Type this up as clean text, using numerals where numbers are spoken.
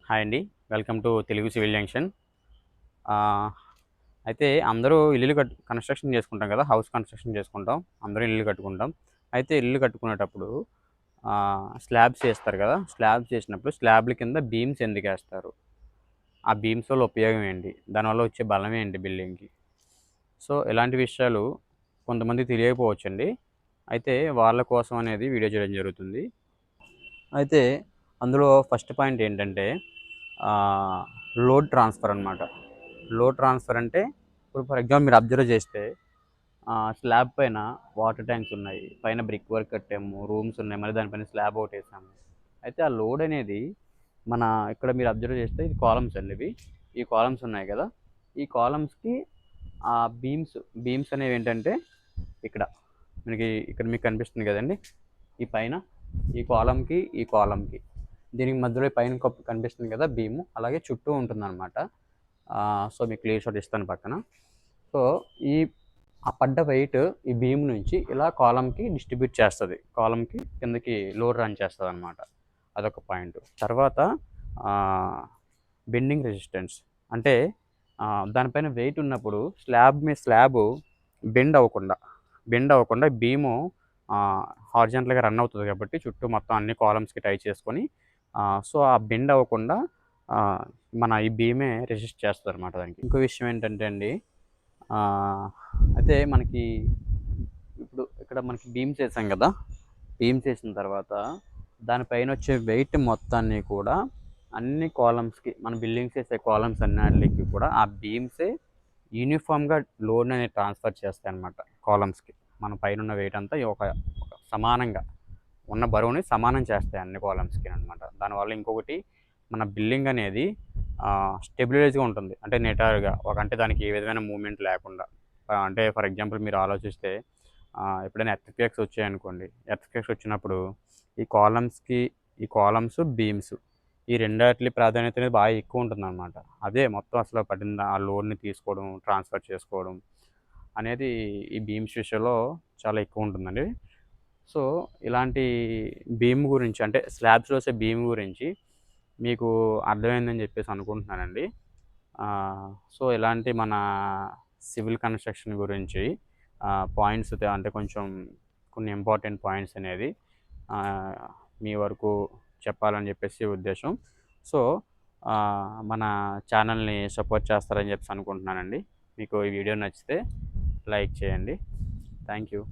Hi అండి. Welcome to Telugu civil junction. అయితే అందరూ ఇల్లులు కన్‌స్ట్రక్షన్ చేసుకుంటాం కదా! హౌస్ కన్‌స్ట్రక్షన్ చేసుకుంటాం. అందరూ ఇల్లు కట్టుకుంటాం. అయితే ఇల్లు కట్టుకునేటప్పుడు స్లాబ్స్ ఏస్తారు కదా! స్లాబ్స్ ఏసినప్పుడు స్లాబ్‌ల కింద బీమ్స్ ఎందుకేస్తారు? ఆ బీమ్స్ వల్ల ఉపయోగం ఏంటి? దానివల్ల వచ్చే బలం ఏంటి బిల్డింగ్‌కి? సో, ఇలాంటి విషయాలు కొంతమందికి తెలియకపోవచ్చండి. అయితే వాళ్ళ కోసం అనేది వీడియో చేయడం జరుగుతుంది. అయితే అందులో ఫస్ట్ పాయింట్ ఏంటంటే ఆహ్, లోడ్ ట్రాన్స్‌ఫర్ అనమాట. లోడ్ ట్రాన్స్‌ఫర్ అంటే ఇప్పుడు ఫర్ ఎగ్జాంపుల్ మీరు అబ్జర్వ్ చేస్తే స్లాబ్ పైన వాటర్ ట్యాంక్స్ ఉన్నాయి. పైన బ్రిక్ వర్క్ కట్టాము. రూమ్స్ ఉన్నాయి. మళ్ళీ దానిపైన స్లాబ్ ఒకటేసాము. అయితే ఆ లోడ్ అనేది మన ఇక్కడ మీరు అబ్జర్వ్ చేస్తే ఇది కాలమ్స్ అండి ఇవి. ఈ కాలమ్స్ ఉన్నాయి కదా! ఈ కాలమ్స్‌కి ఆ బీమ్స్ అనేవి ఏంటంటే ఇక్కడ ఇక్కడ మీకు కనిపిస్తుంది కదండీ! ఈ పైన ఈ కాలమ్‌కి దీనికి మధ్యలో పైన కనిపిస్తుంది కదా బీము అలాగే చుట్టూ ఉంటుందన్నమాట. సో మీకు క్లియర్ షాట్ ఇస్తాను పక్కన. సో ఈ ఆ పడ్డ వెయిట్ ఈ బీమ్ నుంచి ఇలా కాలమ్‌కి డిస్ట్రిబ్యూట్ చేస్తది. కాలమ్‌కి కిందకి లోడ్ రన్ చేస్తదనమాట. అదొక పాయింట్. తర్వాత ఆహ్, బెండింగ్ రెసిస్టెన్స్ అంటే దానిపైన వెయిట్ ఉన్నప్పుడు స్లాబు బెండ్ అవ్వకుండా బీము హారిజాంటల్‌గా రన్ అవుతది కాబట్టి చుట్టూ మొత్తం అన్ని కాలమ్స్‌కి టై చేసుకొని సో, ఆ బెండ్ అవ్వకుండా ఆహ్, మన ఈ బీమే రెసిస్ట్ చేస్తదనమాట దానికి. ఇంకో విషయం ఏంటంటే అండి ఆహ్, అయితే ఇప్పుడు ఇక్కడ మనకి బీమ్స్ ఏసాం గదా! బీమ్స్ ఏసిన తర్వాత దానిపైనొచ్చే వెయిట్ మొత్తాన్ని కూడా అన్ని కాలమ్స్‌కి మన బిల్డింగ్స్ ఏసే కాలమ్స్ అన్నిట్లికి కూడా ఆ బీమ్సే యూనిఫార్మ్‌గా లోడ్‌ననేది ట్రాన్స్‌ఫర్ చేస్తాయన్నమాట కాలమ్స్‌కి. మన పైనున్న వెయిట్ అంతా ఒక సమానంగా ఉన్న బరువుని సమానం చేస్తాయి అన్ని కాలమ్స్‌కి అనమాట. దానివల్ల ఇంకొకటి మన బిల్డింగ్ అనేది స్టెబిలైజ్‌గా ఉంటుంది. అంటే నిటారుగా అంటే దానికి ఏ విధమైన మూవ్‌మెంట్ లేకుండా. అంటే ఫర్ ఎగ్జాంపుల్ మీరు ఆలోచిస్తే ఎప్పుడైనా ఎర్త్‌క్వేక్స్ వచ్చాయనుకోండి. ఎర్త్‌క్వేక్స్ వచ్చినప్పుడు ఈ కాలమ్స్‌కి ఈ కాలమ్స్, బీమ్స్ ఈ రెండాట్లి ప్రాధాన్యత అనేది బాగా ఎక్కువ ఉంటుందనమాట. అదే మొత్తం అసలు పడింది ఆ లోడ్‌ని తీసుకోవడం, ట్రాన్స్‌ఫర్ చేసుకోవడం అనేది ఈ బీమ్స్ విషయంలో చాలా ఎక్కువ ఉంటుందండి. సో, ఇలాంటి బీమ్ గురించి అంటే స్లాబ్స్‌లో ఏసే బీమ్ గురించి మీకు అర్థమైందని జెప్పేసి అనుకుంటున్నానండి. సో, ఇలాంటి మన సివిల్ కన్‌స్ట్రక్షన్ గురించి పాయింట్స్ అంటే కొంచెం కొన్ని ఇంపార్టెంట్ పాయింట్స్ అనేది ఆహ్, మీ వరకు చెప్పాలని జెప్పేసి ఉద్దేశ్యం. సో, మన ఛానల్‌ని సపోర్ట్ చేస్తారని జెప్పేసి అనుకుంటున్నానండి. మీకు ఈ వీడియో నచ్చితే లైక్ చేయండి. Thank you.